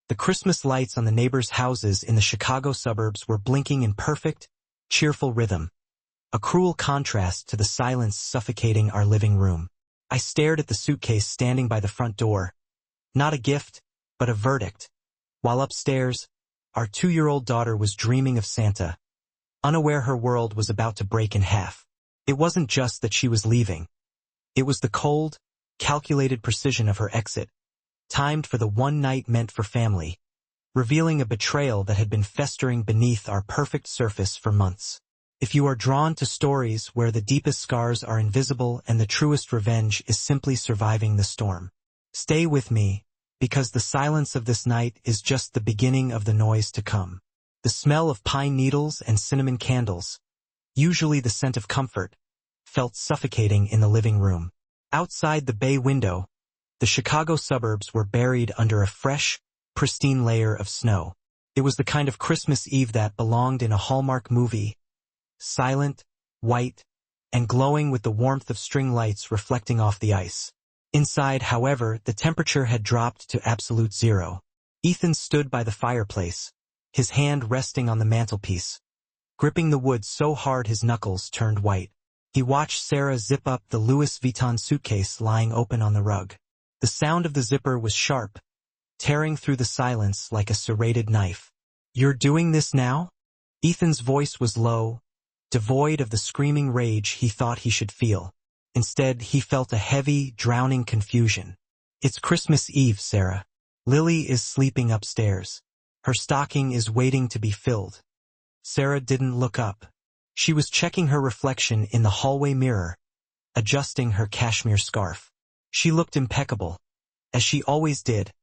The Christmas lights on the neighbors' houses in the Chicago suburbs were blinking in perfect, cheerful rhythm, a cruel contrast to the silence suffocating our living room. I stared at the suitcase standing by the front door. Not a gift, but a verdict. While upstairs, our 2-year-old daughter was dreaming of Santa, unaware her world was about to break in half. It wasn't just that she was leaving. It was the cold, calculated precision of her exit, timed for the one night meant for family, revealing a betrayal that had been festering beneath our perfect surface for months. If you are drawn to stories where the deepest scars are invisible and the truest revenge is simply surviving the storm, stay with me, because the silence of this night is just the beginning of the noise to come. The smell of pine needles and cinnamon candles, usually the scent of comfort, felt suffocating in the living room. Outside the bay window, the Chicago suburbs were buried under a fresh, pristine layer of snow. It was the kind of Christmas Eve that belonged in a Hallmark movie, silent, white, and glowing with the warmth of string lights reflecting off the ice. Inside, however, the temperature had dropped to absolute zero. Ethan stood by the fireplace, his hand resting on the mantelpiece, gripping the wood so hard his knuckles turned white. He watched Sarah zip up the Louis Vuitton suitcase lying open on the rug. The sound of the zipper was sharp, tearing through the silence like a serrated knife. "You're doing this now?" Ethan's voice was low, devoid of the screaming rage he thought he should feel. Instead, he felt a heavy, drowning confusion. "It's Christmas Eve, Sarah. Lily is sleeping upstairs. Her stocking is waiting to be filled." Sarah didn't look up. She was checking her reflection in the hallway mirror, adjusting her cashmere scarf. She looked impeccable, as she always did,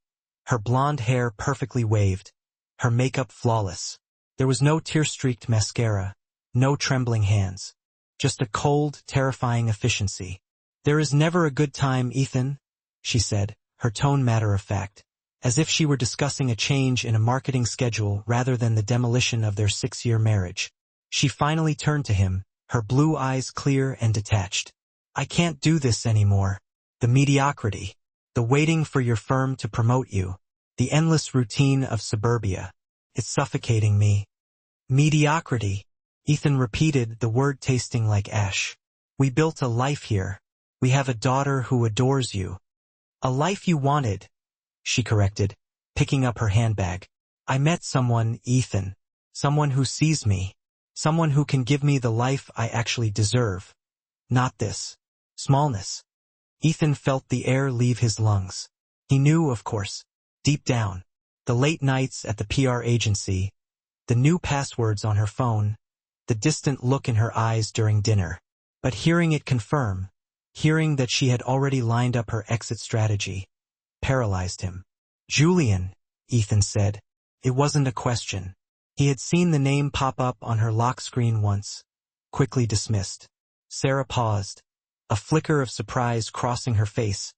her blonde hair perfectly waved, her makeup flawless. There was no tear-streaked mascara, no trembling hands, just a cold, terrifying efficiency. "There is never a good time, Ethan," she said, her tone matter-of-fact, as if she were discussing a change in a marketing schedule rather than the demolition of their 6-year marriage. She finally turned to him, her blue eyes clear and detached. "I can't do this anymore. The mediocrity, the waiting for your firm to promote you, the endless routine of suburbia. It's suffocating me." "Mediocrity," Ethan repeated, the word tasting like ash. "We built a life here. We have a daughter who adores you." "A life you wanted," she corrected, picking up her handbag. "I met someone, Ethan. Someone who sees me. Someone who can give me the life I actually deserve. Not this smallness." Ethan felt the air leave his lungs. He knew, of course, deep down, the late nights at the PR agency, the new passwords on her phone, the distant look in her eyes during dinner. But hearing it confirm, hearing that she had already lined up her exit strategy, paralyzed him. "Julian," Ethan said. It wasn't a question. He had seen the name pop up on her lock screen once, quickly dismissed. Sarah paused, a flicker of surprise crossing her face,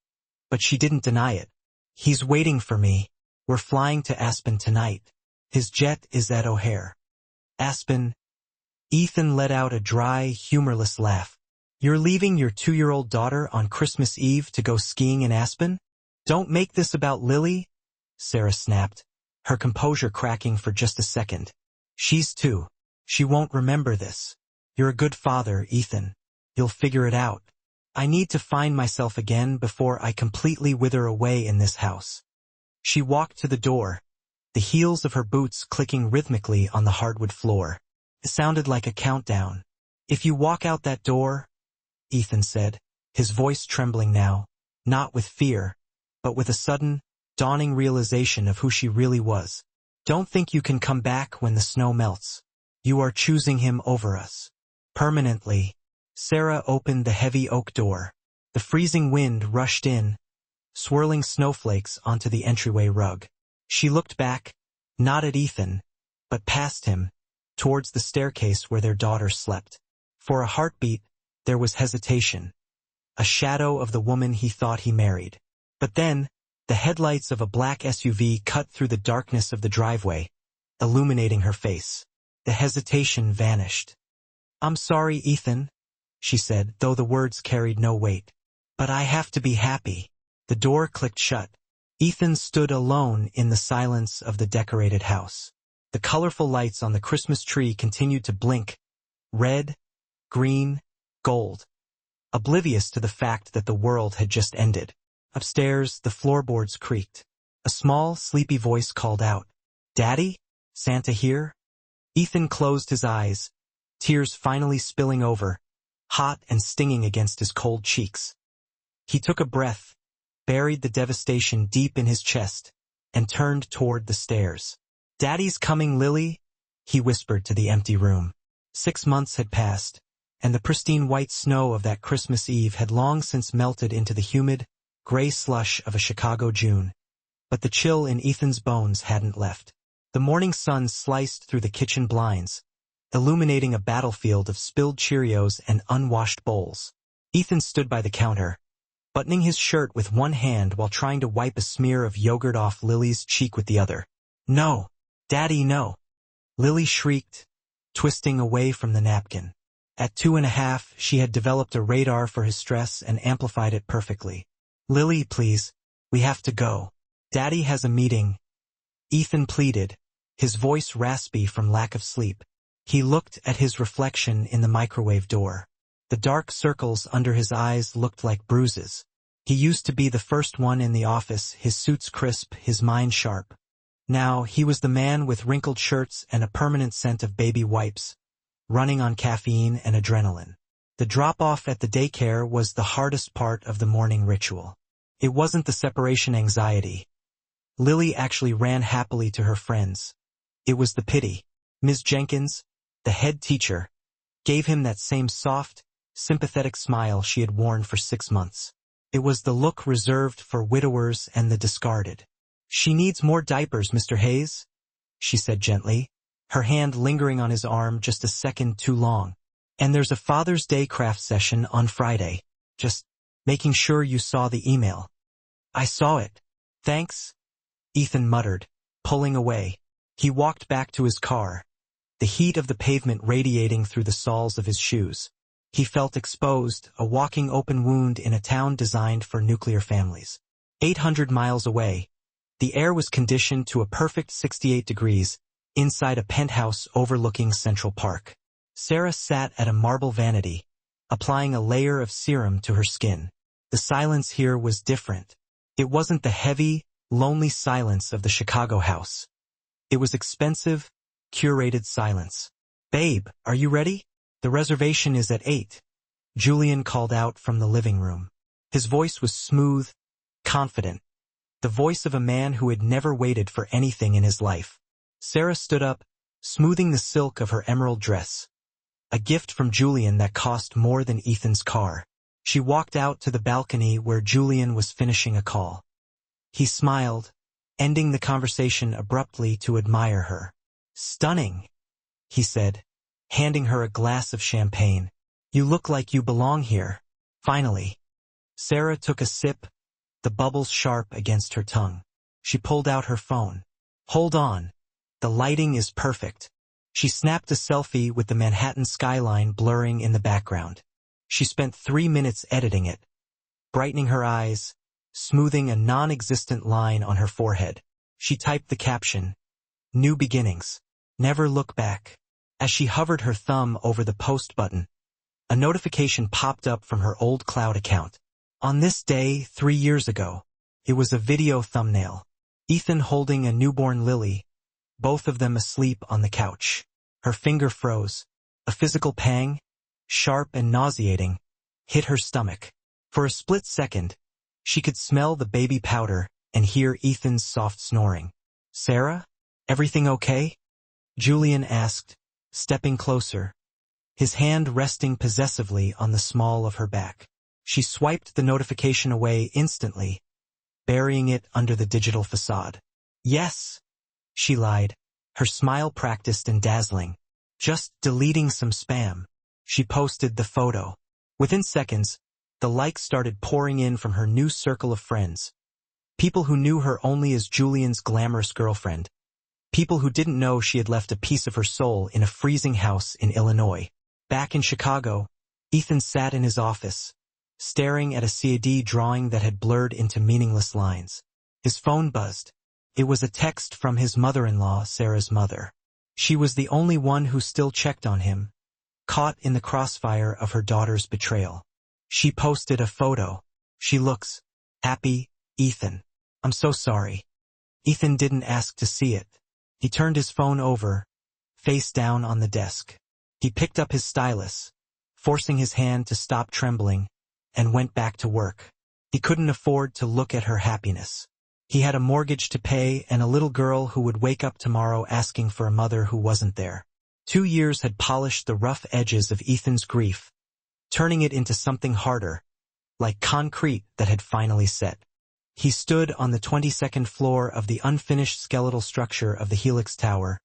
but she didn't deny it. "He's waiting for me. We're flying to Aspen tonight. His jet is at O'Hare." "Aspen?" Ethan let out a dry, humorless laugh. "You're leaving your 2-year-old daughter on Christmas Eve to go skiing in Aspen? Don't make this about Lily," Sarah snapped, her composure cracking for just a second. "She's 2. She won't remember this. You're a good father, Ethan. You'll figure it out. I need to find myself again before I completely wither away in this house." She walked to the door, the heels of her boots clicking rhythmically on the hardwood floor. It sounded like a countdown. "If you walk out that door," Ethan said, his voice trembling now, not with fear, but with a sudden, dawning realization of who she really was, "don't think you can come back when the snow melts. You are choosing him over us. Permanently." Sarah opened the heavy oak door. The freezing wind rushed in, swirling snowflakes onto the entryway rug. She looked back, not at Ethan, but past him, towards the staircase where their daughter slept. For a heartbeat, there was hesitation, a shadow of the woman he thought he married. But then, the headlights of a black SUV cut through the darkness of the driveway, illuminating her face. The hesitation vanished. "I'm sorry, Ethan," she said, though the words carried no weight. "But I have to be happy." The door clicked shut, Ethan stood alone in the silence of the decorated house. The colorful lights on the Christmas tree continued to blink, red, green, gold, oblivious to the fact that the world had just ended. Upstairs, the floorboards creaked. A small, sleepy voice called out, "Daddy? Santa here?" Ethan closed his eyes, tears finally spilling over, hot and stinging against his cold cheeks. He took a breath, buried the devastation deep in his chest, and turned toward the stairs. "Daddy's coming, Lily," he whispered to the empty room. 6 months had passed, and the pristine white snow of that Christmas Eve had long since melted into the humid, gray slush of a Chicago June. But the chill in Ethan's bones hadn't left. The morning sun sliced through the kitchen blinds, illuminating a battlefield of spilled Cheerios and unwashed bowls. Ethan stood by the counter, buttoning his shirt with one hand while trying to wipe a smear of yogurt off Lily's cheek with the other. "No, Daddy, no!" Lily shrieked, twisting away from the napkin. At 2.5, she had developed a radar for his stress and amplified it perfectly. "Lily, please, we have to go. Daddy has a meeting," Ethan pleaded, his voice raspy from lack of sleep. He looked at his reflection in the microwave door. The dark circles under his eyes looked like bruises. He used to be the first one in the office, his suits crisp, his mind sharp. Now he was the man with wrinkled shirts and a permanent scent of baby wipes, running on caffeine and adrenaline. The drop-off at the daycare was the hardest part of the morning ritual. It wasn't the separation anxiety. Lily actually ran happily to her friends. It was the pity. Ms. Jenkins, the head teacher, gave him that same soft, sympathetic smile she had worn for 6 months. It was the look reserved for widowers and the discarded. "She needs more diapers, Mr. Hayes," she said gently, her hand lingering on his arm just a second too long. "And there's a Father's Day craft session on Friday. Just making sure you saw the email." "I saw it. Thanks," Ethan muttered, pulling away. He walked back to his car, the heat of the pavement radiating through the soles of his shoes. He felt exposed, a walking open wound in a town designed for nuclear families. 800 miles away, the air was conditioned to a perfect 68 degrees, inside a penthouse overlooking Central Park. Sarah sat at a marble vanity, applying a layer of serum to her skin. The silence here was different. It wasn't the heavy, lonely silence of the Chicago house. It was expensive, curated silence. "Babe, are you ready? The reservation is at 8. Julian called out from the living room. His voice was smooth, confident, the voice of a man who had never waited for anything in his life. Sarah stood up, smoothing the silk of her emerald dress, a gift from Julian that cost more than Ethan's car. She walked out to the balcony where Julian was finishing a call. He smiled, ending the conversation abruptly to admire her. "Stunning," he said, handing her a glass of champagne. "You look like you belong here." Finally, Sarah took a sip, the bubbles sharp against her tongue. She pulled out her phone. "Hold on. The lighting is perfect." She snapped a selfie with the Manhattan skyline blurring in the background. She spent 3 minutes editing it, brightening her eyes, smoothing a non-existent line on her forehead. She typed the caption, "New beginnings. Never look back." As she hovered her thumb over the post button, a notification popped up from her old cloud account. On this day, 3 years ago, it was a video thumbnail. Ethan holding a newborn Lily, both of them asleep on the couch. Her finger froze. A physical pang, sharp and nauseating, hit her stomach. For a split second, she could smell the baby powder and hear Ethan's soft snoring. "Sarah, everything okay?" Julian asked, stepping closer, his hand resting possessively on the small of her back. She swiped the notification away instantly, burying it under the digital facade. "Yes," she lied, her smile practiced and dazzling. "Just deleting some spam." She posted the photo. Within seconds, the likes started pouring in from her new circle of friends. People who knew her only as Julian's glamorous girlfriend. People who didn't know she had left a piece of her soul in a freezing house in Illinois. Back in Chicago, Ethan sat in his office, staring at a CAD drawing that had blurred into meaningless lines. His phone buzzed. It was a text from his mother-in-law, Sarah's mother. She was the only one who still checked on him, caught in the crossfire of her daughter's betrayal. She posted a photo. "She looks happy, Ethan. I'm so sorry." Ethan didn't ask to see it. He turned his phone over, face down on the desk. He picked up his stylus, forcing his hand to stop trembling, and went back to work. He couldn't afford to look at her happiness. He had a mortgage to pay and a little girl who would wake up tomorrow asking for a mother who wasn't there. 2 years had polished the rough edges of Ethan's grief, turning it into something harder, like concrete that had finally set. He stood on the 22nd floor of the unfinished skeletal structure of the Helix Tower,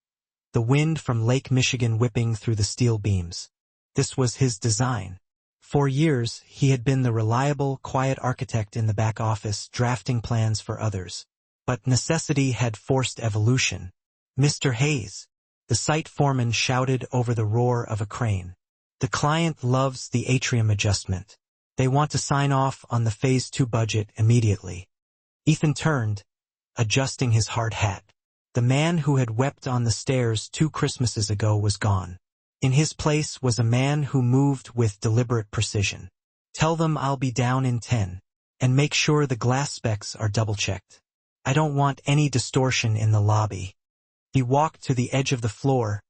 the wind from Lake Michigan whipping through the steel beams. This was his design. For years, he had been the reliable, quiet architect in the back office, drafting plans for others. But necessity had forced evolution. "Mr. Hayes," the site foreman shouted over the roar of a crane. "The client loves the atrium adjustment. They want to sign off on the Phase 2 budget immediately." Ethan turned, adjusting his hard hat. The man who had wept on the stairs 2 Christmases ago was gone. In his place was a man who moved with deliberate precision. "Tell them I'll be down in 10, and make sure the glass specs are double-checked. I don't want any distortion in the lobby." He walked to the edge of the floor,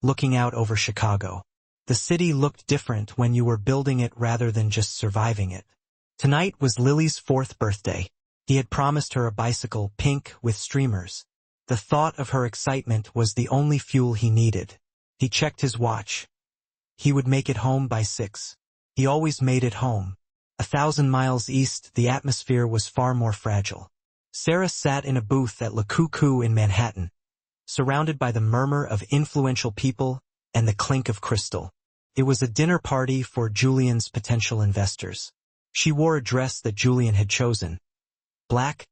looking out over Chicago. The city looked different when you were building it rather than just surviving it. Tonight was Lily's 4th birthday. He had promised her a bicycle, pink with streamers. The thought of her excitement was the only fuel he needed. He checked his watch. He would make it home by 6. He always made it home. 1,000 miles east, the atmosphere was far more fragile. Sarah sat in a booth at Le Cuckoo in Manhattan, surrounded by the murmur of influential people and the clink of crystal. It was a dinner party for Julian's potential investors. She wore a dress that Julian had chosen. Black,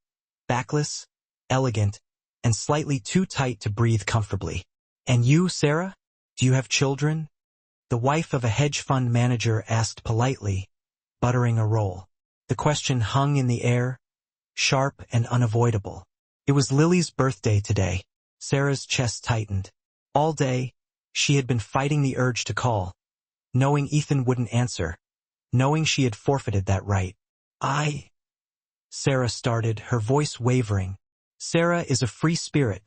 backless, elegant, and slightly too tight to breathe comfortably. "And you, Sarah? Do you have children?" The wife of a hedge fund manager asked politely, buttering a roll. The question hung in the air, sharp and unavoidable. It was Lily's birthday today. Sarah's chest tightened. All day, she had been fighting the urge to call, knowing Ethan wouldn't answer, knowing she had forfeited that right. Sarah started, her voice wavering. "Sarah is a free spirit,"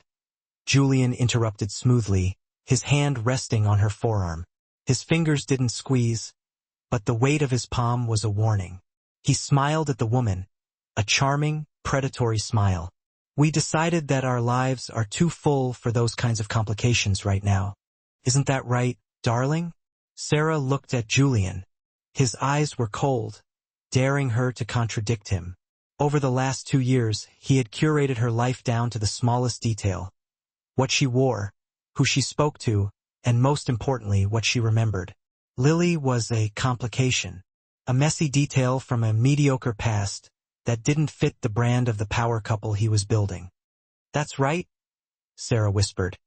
Julian interrupted smoothly, his hand resting on her forearm. His fingers didn't squeeze, but the weight of his palm was a warning. He smiled at the woman, a charming, predatory smile. "We decided that our lives are too full for those kinds of complications right now. Isn't that right, darling?" Sarah looked at Julian. His eyes were cold, daring her to contradict him. Over the last 2 years, he had curated her life down to the smallest detail. What she wore, who she spoke to, and most importantly, what she remembered. Lily was a complication, a messy detail from a mediocre past that didn't fit the brand of the power couple he was building. "That's right," Sarah whispered,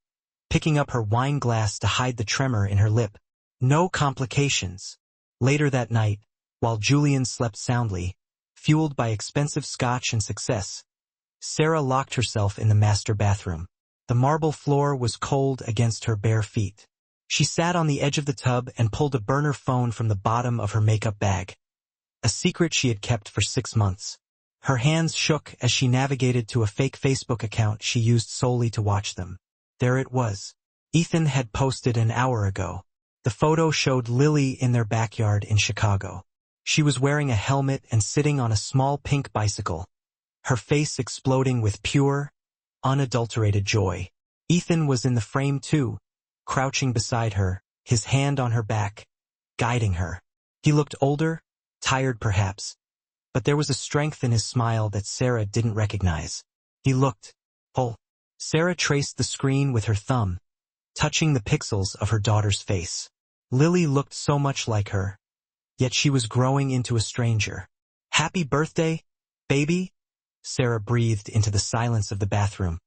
picking up her wine glass to hide the tremor in her lip. "No complications." Later that night, while Julian slept soundly, fueled by expensive scotch and success, Sarah locked herself in the master bathroom. The marble floor was cold against her bare feet. She sat on the edge of the tub and pulled a burner phone from the bottom of her makeup bag, a secret she had kept for 6 months. Her hands shook as she navigated to a fake Facebook account she used solely to watch them. There it was. Ethan had posted an hour ago. The photo showed Lily in their backyard in Chicago. She was wearing a helmet and sitting on a small pink bicycle, her face exploding with pure, unadulterated joy. Ethan was in the frame too, crouching beside her, his hand on her back, guiding her. He looked older, tired perhaps, but there was a strength in his smile that Sarah didn't recognize. He looked whole. Sarah traced the screen with her thumb, touching the pixels of her daughter's face. Lily looked so much like her, yet she was growing into a stranger. "Happy birthday, baby," Sarah breathed into the silence of the bathroom,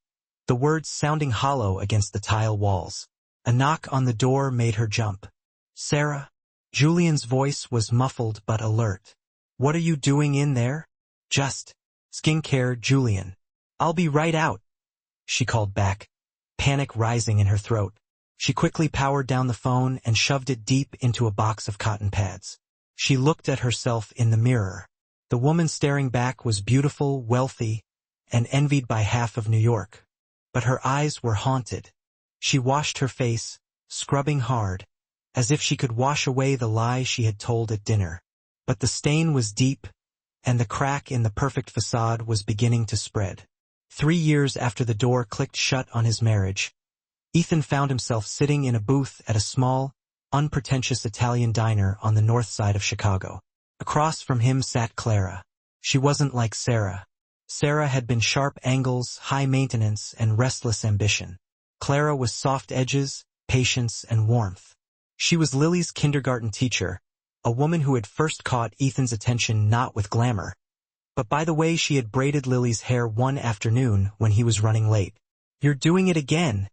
the words sounding hollow against the tile walls. A knock on the door made her jump. "Sarah?" Julian's voice was muffled but alert. "What are you doing in there?" "Just skincare, Julian." "I'll be right out," she called back, panic rising in her throat. She quickly powered down the phone and shoved it deep into a box of cotton pads. She looked at herself in the mirror. The woman staring back was beautiful, wealthy, and envied by half of New York. But her eyes were haunted. She washed her face, scrubbing hard, as if she could wash away the lie she had told at dinner. But the stain was deep, and the crack in the perfect facade was beginning to spread. 3 years after the door clicked shut on his marriage, Ethan found himself sitting in a booth at a small, unpretentious Italian diner on the north side of Chicago. Across from him sat Clara. She wasn't like Sarah. Sarah had been sharp angles, high maintenance, and restless ambition. Clara was soft edges, patience, and warmth. She was Lily's kindergarten teacher, a woman who had first caught Ethan's attention not with glamour, but by the way she had braided Lily's hair one afternoon when he was running late. "You're doing it again,"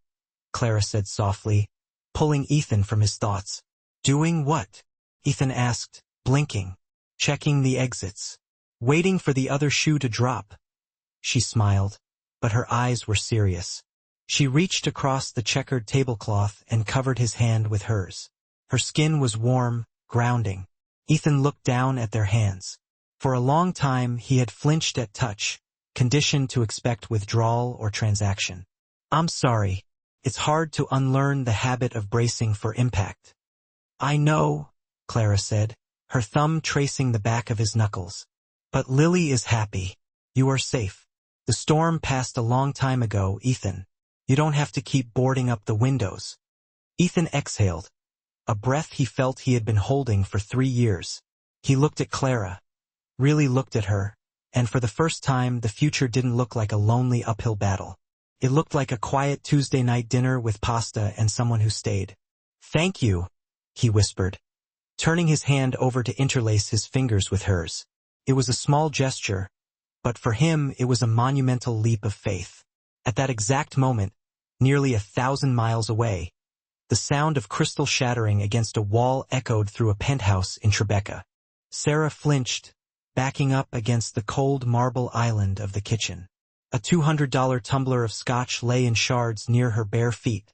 Clara said softly, pulling Ethan from his thoughts. "Doing what?" Ethan asked, blinking, checking the exits, waiting for the other shoe to drop. She smiled, but her eyes were serious. She reached across the checkered tablecloth and covered his hand with hers. Her skin was warm, grounding. Ethan looked down at their hands. For a long time he had flinched at touch, conditioned to expect withdrawal or transaction. "I'm sorry. It's hard to unlearn the habit of bracing for impact." "I know," Clara said, her thumb tracing the back of his knuckles. "But Lily is happy. You are safe. The storm passed a long time ago, Ethan. You don't have to keep boarding up the windows." Ethan exhaled, a breath he felt he had been holding for 3 years. He looked at Clara, really looked at her, and for the first time the future didn't look like a lonely uphill battle. It looked like a quiet Tuesday night dinner with pasta and someone who stayed. "Thank you," he whispered, turning his hand over to interlace his fingers with hers. It was a small gesture, but for him it was a monumental leap of faith. At that exact moment, nearly 1,000 miles away, the sound of crystal shattering against a wall echoed through a penthouse in Tribeca. Sarah flinched, backing up against the cold marble island of the kitchen. A $200 tumbler of scotch lay in shards near her bare feet,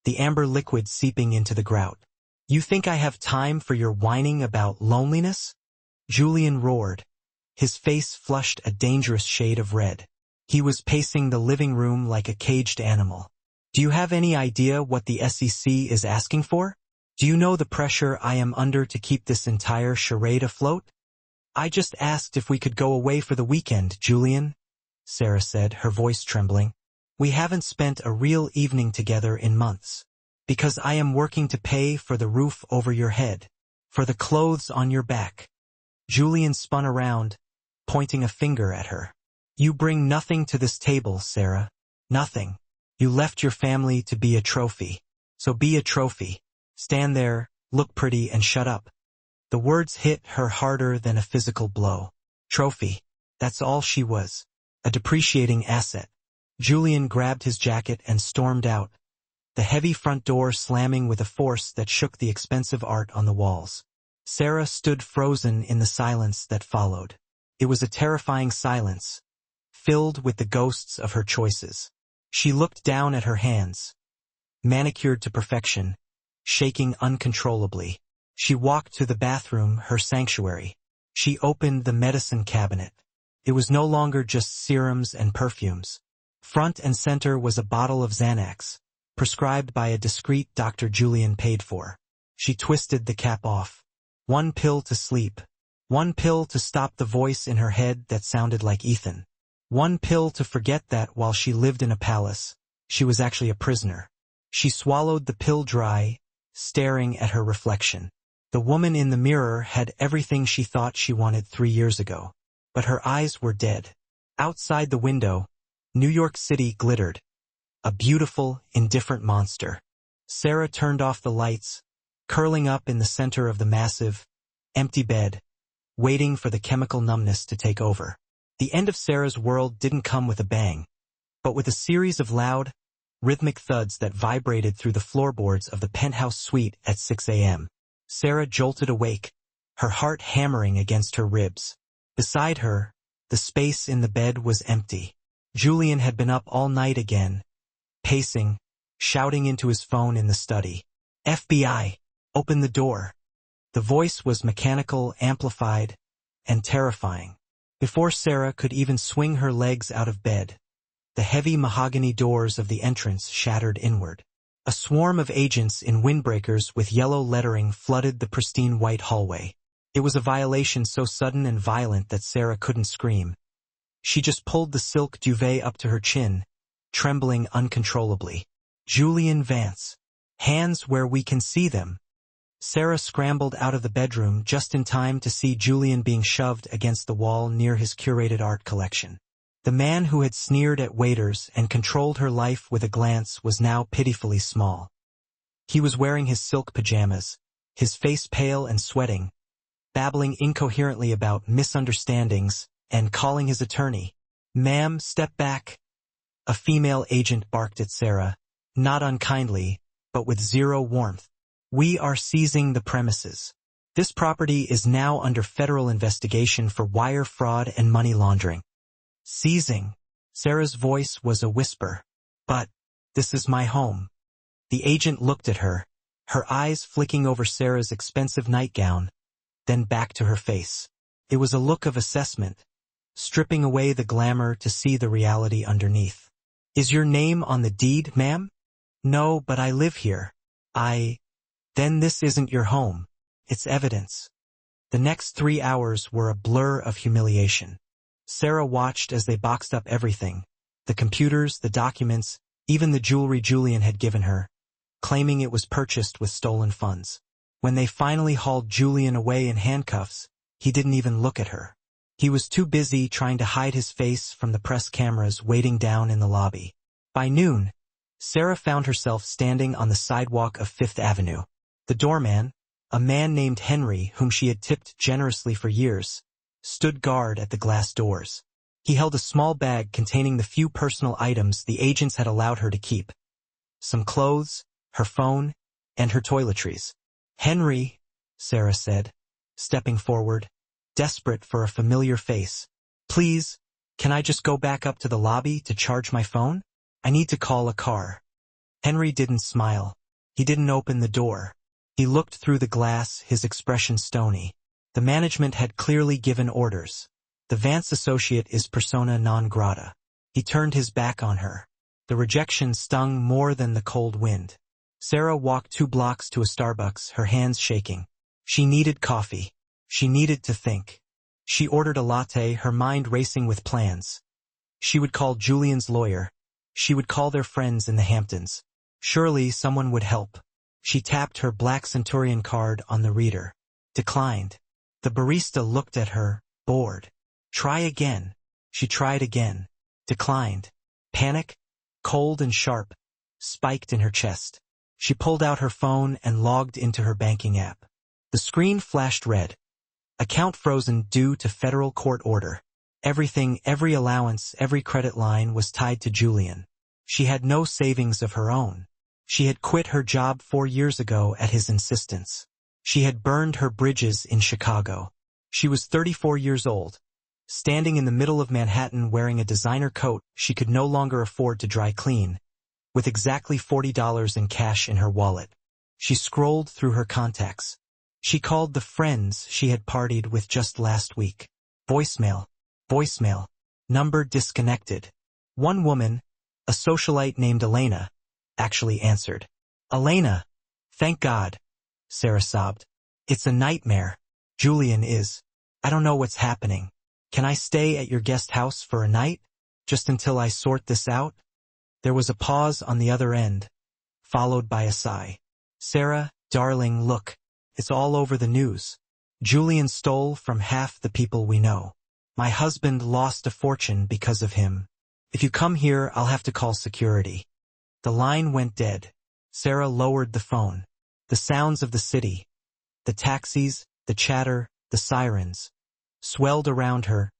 the amber liquid seeping into the grout. "You think I have time for your whining about loneliness?" Julian roared. His face flushed a dangerous shade of red. He was pacing the living room like a caged animal. "Do you have any idea what the SEC is asking for? Do you know the pressure I am under to keep this entire charade afloat?" "I just asked if we could go away for the weekend, Julian," Sarah said, her voice trembling. "We haven't spent a real evening together in months. Because I am working to pay for the roof over your head, for the clothes on your back." Julian spun around, pointing a finger at her. "You bring nothing to this table, Sarah. Nothing. You left your family to be a trophy. So be a trophy. Stand there, look pretty, and shut up." The words hit her harder than a physical blow. Trophy. That's all she was. A depreciating asset. Julian grabbed his jacket and stormed out, the heavy front door slamming with a force that shook the expensive art on the walls. Sarah stood frozen in the silence that followed. It was a terrifying silence, filled with the ghosts of her choices. She looked down at her hands, manicured to perfection, shaking uncontrollably. She walked to the bathroom, her sanctuary. She opened the medicine cabinet. It was no longer just serums and perfumes. Front and center was a bottle of Xanax, prescribed by a discreet Dr. Julian paid for. She twisted the cap off. One pill to sleep. One pill to stop the voice in her head that sounded like Ethan. One pill to forget that while she lived in a palace, she was actually a prisoner. She swallowed the pill dry, staring at her reflection. The woman in the mirror had everything she thought she wanted 3 years ago. But her eyes were dead. Outside the window, New York City glittered. A beautiful, indifferent monster. Sarah turned off the lights, curling up in the center of the massive, empty bed, waiting for the chemical numbness to take over. The end of Sarah's world didn't come with a bang, but with a series of loud, rhythmic thuds that vibrated through the floorboards of the penthouse suite at 6 a.m. Sarah jolted awake, her heart hammering against her ribs. Beside her, the space in the bed was empty. Julian had been up all night again, pacing, shouting into his phone in the study. FBI, open the door. The voice was mechanical, amplified, and terrifying. Before Sarah could even swing her legs out of bed, the heavy mahogany doors of the entrance shattered inward. A swarm of agents in windbreakers with yellow lettering flooded the pristine white hallway. It was a violation so sudden and violent that Sarah couldn't scream. She just pulled the silk duvet up to her chin, trembling uncontrollably. Julian Vance. Hands where we can see them. Sarah scrambled out of the bedroom just in time to see Julian being shoved against the wall near his curated art collection. The man who had sneered at waiters and controlled her life with a glance was now pitifully small. He was wearing his silk pajamas, his face pale and sweating, babbling incoherently about misunderstandings and calling his attorney. "Ma'am, step back." A female agent barked at Sarah, not unkindly, but with zero warmth. "We are seizing the premises. This property is now under federal investigation for wire fraud and money laundering." Seizing. Sarah's voice was a whisper. "But this is my home." The agent looked at her, her eyes flicking over Sarah's expensive nightgown, then back to her face. It was a look of assessment, stripping away the glamour to see the reality underneath. "Is your name on the deed, ma'am?" "No, but I live here." Then this isn't your home. It's evidence." The next 3 hours were a blur of humiliation. Sarah watched as they boxed up everything, the computers, the documents, even the jewelry Julian had given her, claiming it was purchased with stolen funds. When they finally hauled Julian away in handcuffs, he didn't even look at her. He was too busy trying to hide his face from the press cameras waiting down in the lobby. By noon, Sarah found herself standing on the sidewalk of Fifth Avenue. The doorman, a man named Henry whom she had tipped generously for years, stood guard at the glass doors. He held a small bag containing the few personal items the agents had allowed her to keep. Some clothes, her phone, and her toiletries. "Henry," Sarah said, stepping forward, desperate for a familiar face. "Please, can I just go back up to the lobby to charge my phone? I need to call a car." Henry didn't smile. He didn't open the door. He looked through the glass, his expression stony. The management had clearly given orders. The Vance associate is persona non grata. He turned his back on her. The rejection stung more than the cold wind. Sarah walked 2 blocks to a Starbucks, her hands shaking. She needed coffee. She needed to think. She ordered a latte, her mind racing with plans. She would call Julian's lawyer. She would call their friends in the Hamptons. Surely someone would help. She tapped her black Centurion card on the reader. Declined. The barista looked at her, bored. "Try again." She tried again. Declined. Panic, cold and sharp, spiked in her chest. She pulled out her phone and logged into her banking app. The screen flashed red. Account frozen due to federal court order. Everything, every allowance, every credit line was tied to Julian. She had no savings of her own. She had quit her job 4 years ago at his insistence. She had burned her bridges in Chicago. She was 34 years old, standing in the middle of Manhattan wearing a designer coat she could no longer afford to dry clean, with exactly $40 in cash in her wallet. She scrolled through her contacts. She called the friends she had partied with just last week. Voicemail. Voicemail. Number disconnected. One woman, a socialite named Elena, actually answered. "Elena, thank God," Sarah sobbed. "It's a nightmare. Julian is. I don't know what's happening. Can I stay at your guest house for a night? Just until I sort this out?" There was a pause on the other end, followed by a sigh. "Sarah, darling, look. It's all over the news. Julian stole from half the people we know. My husband lost a fortune because of him. If you come here, I'll have to call security." The line went dead. Sarah lowered the phone. The sounds of the city, the taxis, the chatter, the sirens, swelled around her,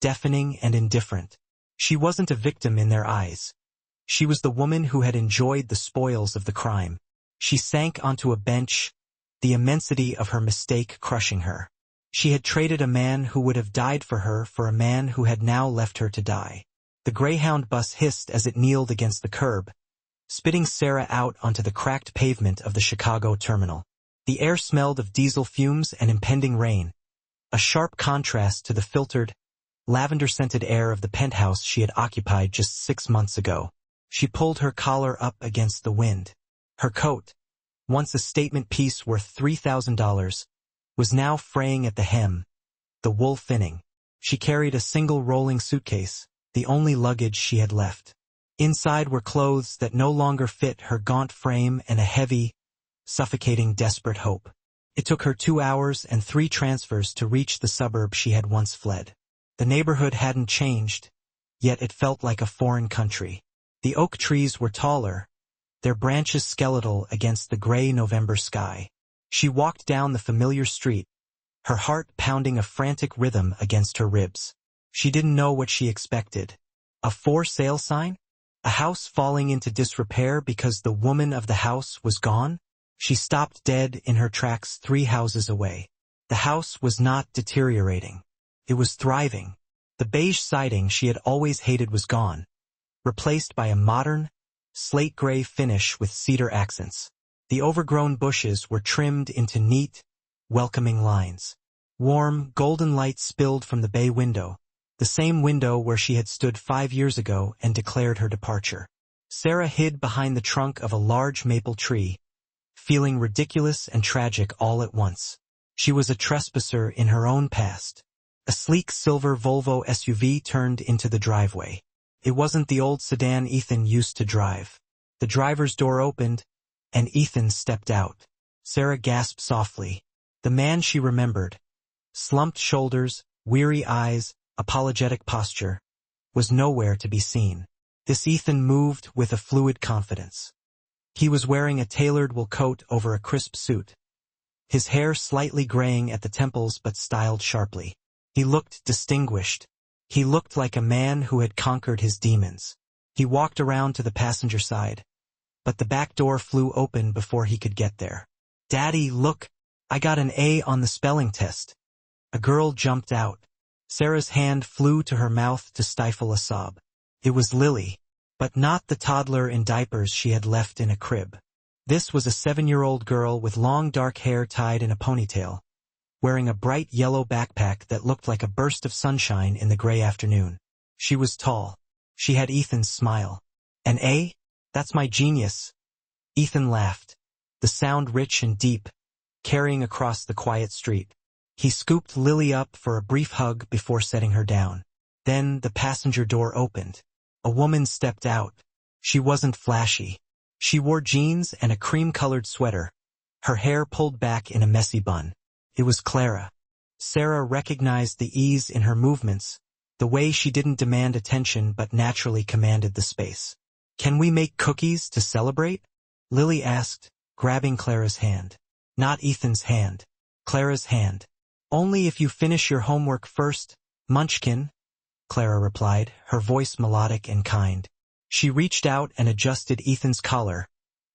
deafening and indifferent. She wasn't a victim in their eyes. She was the woman who had enjoyed the spoils of the crime. She sank onto a bench, the immensity of her mistake crushing her. She had traded a man who would have died for her for a man who had now left her to die. The The Greyhound bus hissed as it kneeled against the curb, spitting Sarah out onto the cracked pavement of the Chicago terminal. The air smelled of diesel fumes and impending rain, a sharp contrast to the filtered, lavender-scented air of the penthouse she had occupied just 6 months ago. She pulled her collar up against the wind. Her coat, once a statement piece worth $3,000, was now fraying at the hem, the wool thinning. She carried a single rolling suitcase, the only luggage she had left. Inside were clothes that no longer fit her gaunt frame and a heavy, suffocating, desperate hope. It took her 2 hours and 3 transfers to reach the suburb she had once fled. The neighborhood hadn't changed, yet it felt like a foreign country. The oak trees were taller, their branches skeletal against the gray November sky. She walked down the familiar street, her heart pounding a frantic rhythm against her ribs. She didn't know what she expected. A for sale sign? A house falling into disrepair because the woman of the house was gone? She stopped dead in her tracks 3 houses away. The house was not deteriorating. It was thriving. The beige siding she had always hated was gone, replaced by a modern, slate-gray finish with cedar accents. The overgrown bushes were trimmed into neat, welcoming lines. Warm, golden light spilled from the bay window, the same window where she had stood 5 years ago and declared her departure. Sarah hid behind the trunk of a large maple tree, feeling ridiculous and tragic all at once. She was a trespasser in her own past. A sleek silver Volvo SUV turned into the driveway. It wasn't the old sedan Ethan used to drive. The driver's door opened, and Ethan stepped out. Sarah gasped softly. The man she remembered, slumped shoulders, weary eyes, apologetic posture, was nowhere to be seen. This Ethan moved with a fluid confidence. He was wearing a tailored wool coat over a crisp suit, his hair slightly graying at the temples but styled sharply. He looked distinguished. He looked like a man who had conquered his demons. He walked around to the passenger side, but the back door flew open before he could get there. "Daddy, look, I got an A on the spelling test." A girl jumped out. Sarah's hand flew to her mouth to stifle a sob. It was Lily, but not the toddler in diapers she had left in a crib. This was a 7-year-old girl with long dark hair tied in a ponytail, wearing a bright yellow backpack that looked like a burst of sunshine in the gray afternoon. She was tall. She had Ethan's smile. "An A? That's my genius." Ethan laughed, the sound rich and deep, carrying across the quiet street. He scooped Lily up for a brief hug before setting her down. Then the passenger door opened. A woman stepped out. She wasn't flashy. She wore jeans and a cream-colored sweater, her hair pulled back in a messy bun. It was Clara. Sarah recognized the ease in her movements, the way she didn't demand attention but naturally commanded the space. "Can we make cookies to celebrate?" Lily asked, grabbing Clara's hand. Not Ethan's hand. Clara's hand. "Only if you finish your homework first, Munchkin," Clara replied, her voice melodic and kind. She reached out and adjusted Ethan's collar,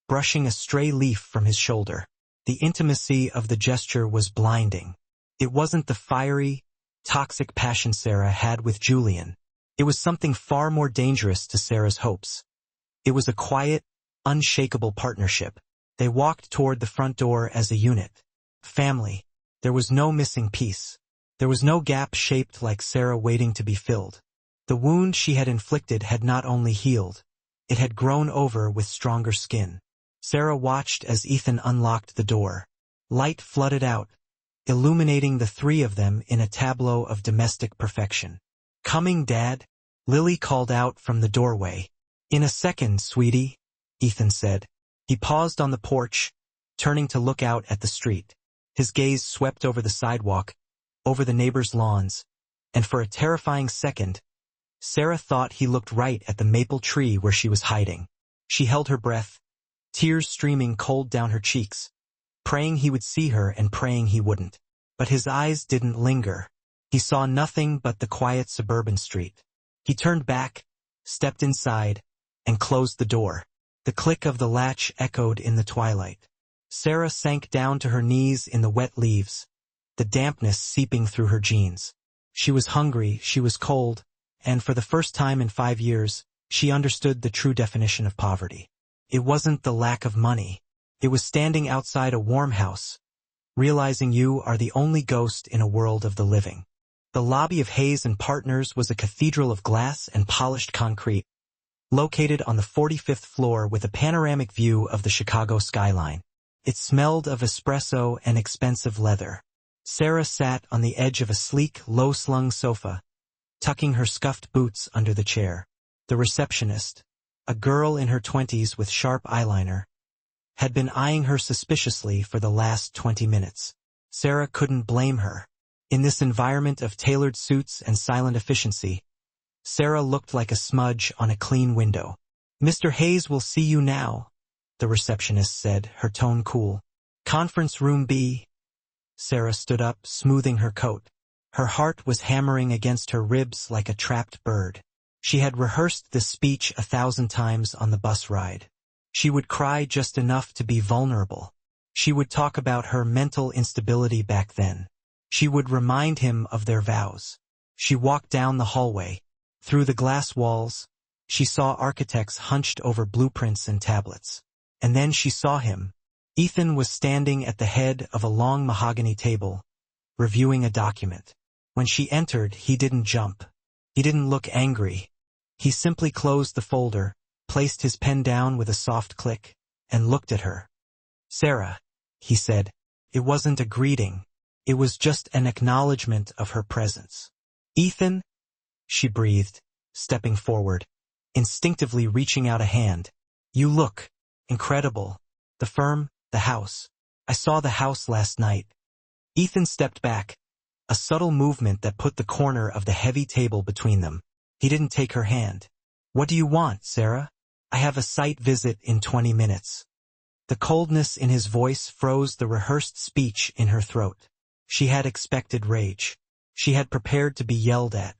brushing a stray leaf from his shoulder. The intimacy of the gesture was blinding. It wasn't the fiery, toxic passion Sarah had with Julian. It was something far more dangerous to Sarah's hopes. It was a quiet, unshakable partnership. They walked toward the front door as a unit. Family. There was no missing piece. There was no gap shaped like Sarah waiting to be filled. The wound she had inflicted had not only healed, it had grown over with stronger skin. Sarah watched as Ethan unlocked the door. Light flooded out, illuminating the 3 of them in a tableau of domestic perfection. "Coming, Dad," Lily called out from the doorway. "In a second, sweetie," Ethan said. He paused on the porch, turning to look out at the street. His gaze swept over the sidewalk, over the neighbors' lawns, and for a terrifying second, Sarah thought he looked right at the maple tree where she was hiding. She held her breath, tears streaming cold down her cheeks, praying he would see her and praying he wouldn't. But his eyes didn't linger. He saw nothing but the quiet suburban street. He turned back, stepped inside, and closed the door. The click of the latch echoed in the twilight. Sarah sank down to her knees in the wet leaves, the dampness seeping through her jeans. She was hungry, she was cold, and for the first time in 5 years, she understood the true definition of poverty. It wasn't the lack of money. It was standing outside a warm house, realizing you are the only ghost in a world of the living. The lobby of Hayes and Partners was a cathedral of glass and polished concrete, located on the 45th floor with a panoramic view of the Chicago skyline. It smelled of espresso and expensive leather. Sarah sat on the edge of a sleek, low-slung sofa, tucking her scuffed boots under the chair. The receptionist, a girl in her 20s with sharp eyeliner, had been eyeing her suspiciously for the last 20 minutes. Sarah couldn't blame her. In this environment of tailored suits and silent efficiency, Sarah looked like a smudge on a clean window. "Mr. Hayes will see you now," the receptionist said, her tone cool. "Conference room B." Sarah stood up, smoothing her coat. Her heart was hammering against her ribs like a trapped bird. She had rehearsed this speech 1,000 times on the bus ride. She would cry just enough to be vulnerable. She would talk about her mental instability back then. She would remind him of their vows. She walked down the hallway. Through the glass walls, she saw architects hunched over blueprints and tablets. And then she saw him. Ethan was standing at the head of a long mahogany table, reviewing a document. When she entered, he didn't jump. He didn't look angry. He simply closed the folder, placed his pen down with a soft click, and looked at her. "Sarah," he said. It wasn't a greeting. It was just an acknowledgement of her presence. "Ethan," she breathed, stepping forward, instinctively reaching out a hand. "You look incredible. The firm, the house. I saw the house last night." Ethan stepped back, a subtle movement that put the corner of the heavy table between them. He didn't take her hand. "What do you want, Sarah?" "I have a site visit in 20 minutes. The coldness in his voice froze the rehearsed speech in her throat. She had expected rage. She had prepared to be yelled at.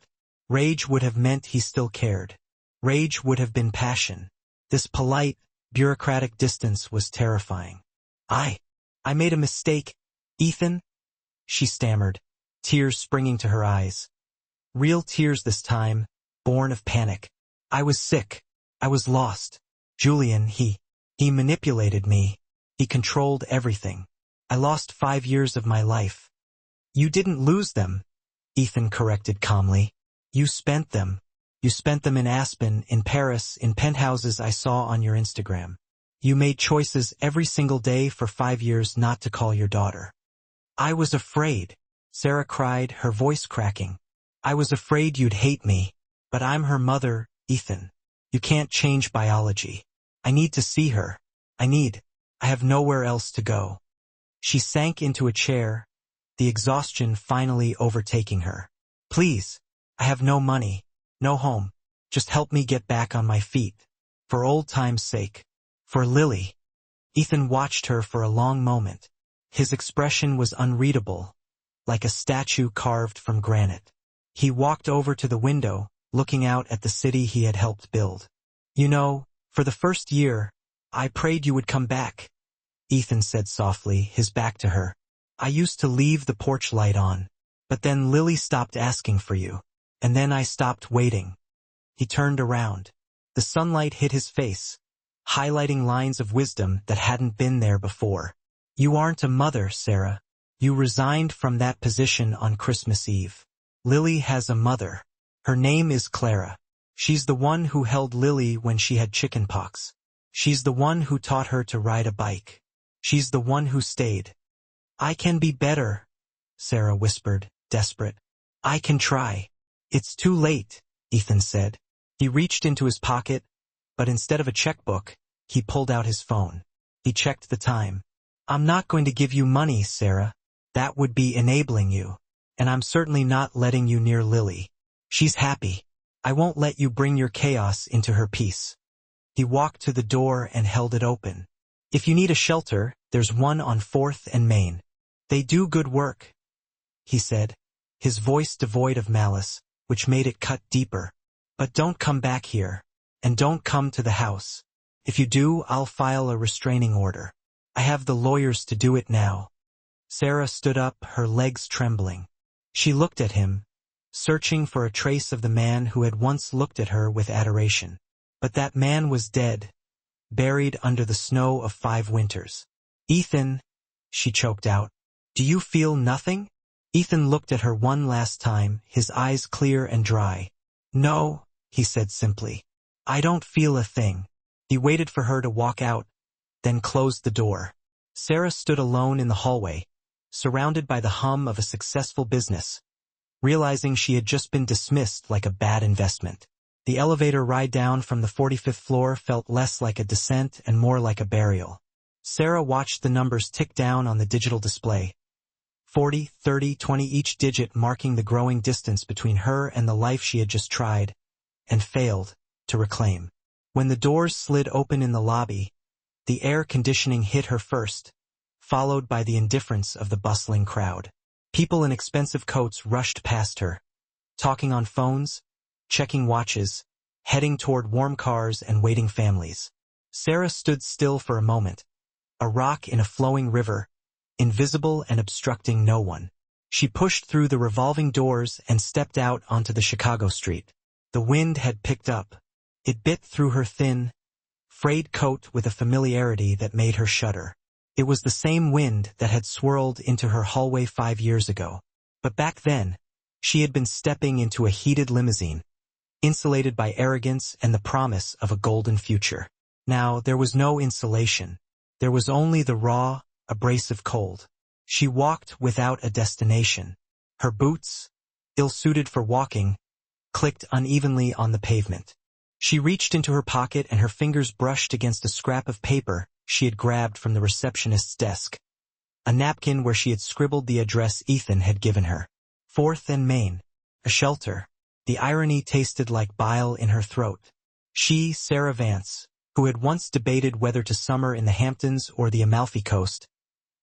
Rage would have meant he still cared. Rage would have been passion. This polite, bureaucratic distance was terrifying. I made a mistake, Ethan," she stammered, tears springing to her eyes. Real tears this time, born of panic. "I was sick. I was lost. Julian, he manipulated me. He controlled everything. I lost 5 years of my life." "You didn't lose them," Ethan corrected calmly. "You spent them. You spent them in Aspen, in Paris, in penthouses I saw on your Instagram. You made choices every single day for 5 years not to call your daughter." "I was afraid," Sarah cried, her voice cracking. "I was afraid you'd hate me. But I'm her mother, Ethan. You can't change biology. I need to see her. I have nowhere else to go." She sank into a chair, the exhaustion finally overtaking her. "Please, I have no money, no home. Just help me get back on my feet. For old time's sake. For Lily." Ethan watched her for a long moment. His expression was unreadable, like a statue carved from granite. He walked over to the window, looking out at the city he had helped build. "You know, for the first year, I prayed you would come back," Ethan said softly, his back to her. "I used to leave the porch light on. But then Lily stopped asking for you. And then I stopped waiting." He turned around. The sunlight hit his face, highlighting lines of wisdom that hadn't been there before. "You aren't a mother, Sarah. You resigned from that position on Christmas Eve. Lily has a mother. Her name is Clara. She's the one who held Lily when she had chickenpox. She's the one who taught her to ride a bike. She's the one who stayed." "I can be better," Sarah whispered, desperate. "I can try." "It's too late," Ethan said. He reached into his pocket, but instead of a checkbook, he pulled out his phone. He checked the time. "I'm not going to give you money, Sarah. That would be enabling you. And I'm certainly not letting you near Lily. She's happy. I won't let you bring your chaos into her peace." He walked to the door and held it open. "If you need a shelter, there's one on 4th and Main. They do good work," he said, his voice devoid of malice, which made it cut deeper. "But don't come back here. And don't come to the house. If you do, I'll file a restraining order. I have the lawyers to do it now." Sarah stood up, her legs trembling. She looked at him, searching for a trace of the man who had once looked at her with adoration. But that man was dead, buried under the snow of 5 winters. "Ethan," she choked out, "do you feel nothing?" Ethan looked at her one last time, his eyes clear and dry. "No," he said simply. "I don't feel a thing." He waited for her to walk out, then closed the door. Sarah stood alone in the hallway, surrounded by the hum of a successful business, realizing she had just been dismissed like a bad investment. The elevator ride down from the 45th floor felt less like a descent and more like a burial. Sarah watched the numbers tick down on the digital display. 40, 30, 20, each digit marking the growing distance between her and the life she had just tried, and failed, to reclaim. When the doors slid open in the lobby, the air conditioning hit her first, followed by the indifference of the bustling crowd. People in expensive coats rushed past her, talking on phones, checking watches, heading toward warm cars and waiting families. Sarah stood still for a moment, a rock in a flowing river, invisible and obstructing no one. She pushed through the revolving doors and stepped out onto the Chicago street. The wind had picked up. It bit through her thin, frayed coat with a familiarity that made her shudder. It was the same wind that had swirled into her hallway 5 years ago. But back then, she had been stepping into a heated limousine, insulated by arrogance and the promise of a golden future. Now, there was no insulation. There was only the raw, abrasive cold. She walked without a destination. Her boots, ill-suited for walking, clicked unevenly on the pavement. She reached into her pocket and her fingers brushed against a scrap of paper she had grabbed from the receptionist's desk. A napkin where she had scribbled the address Ethan had given her. 4th and Main. A shelter. The irony tasted like bile in her throat. She, Sarah Vance, who had once debated whether to summer in the Hamptons or the Amalfi Coast,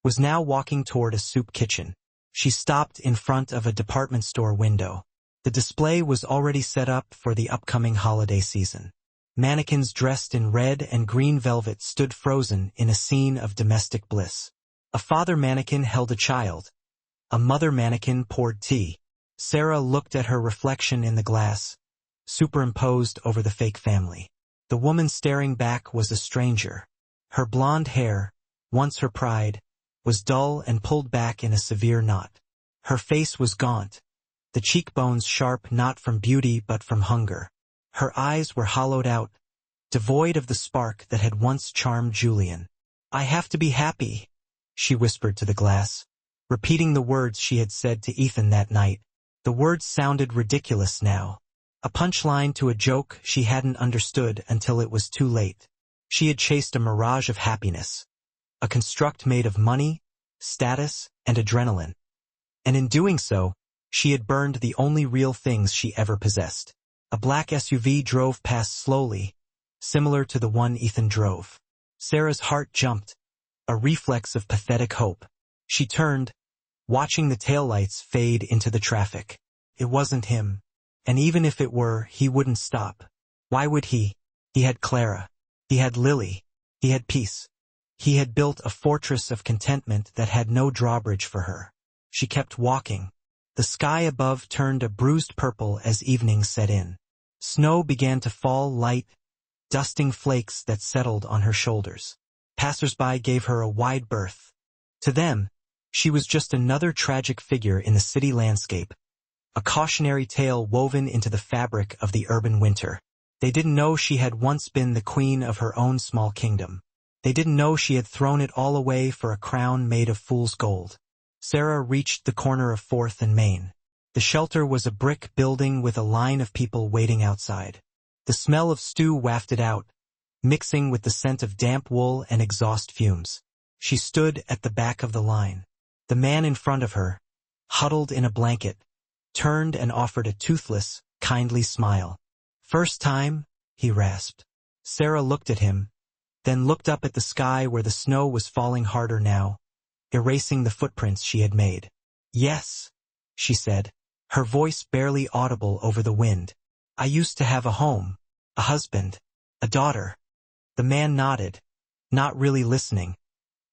was now walking toward a soup kitchen. She stopped in front of a department store window. The display was already set up for the upcoming holiday season. Mannequins dressed in red and green velvet stood frozen in a scene of domestic bliss. A father mannequin held a child. A mother mannequin poured tea. Sarah looked at her reflection in the glass, superimposed over the fake family. The woman staring back was a stranger. Her blonde hair, once her pride, was dull and pulled back in a severe knot. Her face was gaunt, the cheekbones sharp not from beauty but from hunger. Her eyes were hollowed out, devoid of the spark that had once charmed Julian. "I have to be happy," she whispered to the glass, repeating the words she had said to Ethan that night. The words sounded ridiculous now, a punchline to a joke she hadn't understood until it was too late. She had chased a mirage of happiness, a construct made of money, status, and adrenaline. And in doing so, she had burned the only real things she ever possessed. A black SUV drove past slowly, similar to the one Ethan drove. Sarah's heart jumped, a reflex of pathetic hope. She turned, watching the taillights fade into the traffic. It wasn't him. And even if it were, he wouldn't stop. Why would he? He had Clara. He had Lily. He had peace. He had built a fortress of contentment that had no drawbridge for her. She kept walking. The sky above turned a bruised purple as evening set in. Snow began to fall, light, dusting flakes that settled on her shoulders. Passers-by gave her a wide berth. To them, she was just another tragic figure in the city landscape, a cautionary tale woven into the fabric of the urban winter. They didn't know she had once been the queen of her own small kingdom. They didn't know she had thrown it all away for a crown made of fool's gold. Sarah reached the corner of 4th and Main. The shelter was a brick building with a line of people waiting outside. The smell of stew wafted out, mixing with the scent of damp wool and exhaust fumes. She stood at the back of the line. The man in front of her, huddled in a blanket, turned and offered a toothless, kindly smile. "First time?" he rasped. Sarah looked at him, then looked up at the sky where the snow was falling harder now, erasing the footprints she had made. "Yes," she said, her voice barely audible over the wind. "I used to have a home, a husband, a daughter." The man nodded, not really listening,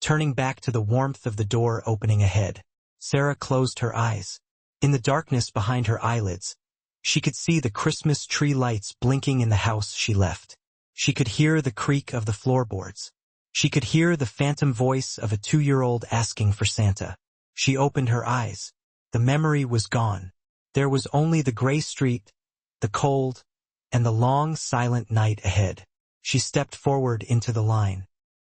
turning back to the warmth of the door opening ahead. Sarah closed her eyes. In the darkness behind her eyelids, she could see the Christmas tree lights blinking in the house she left. She could hear the creak of the floorboards. She could hear the phantom voice of a 2-year-old asking for Santa. She opened her eyes. The memory was gone. There was only the gray street, the cold, and the long, silent night ahead. She stepped forward into the line.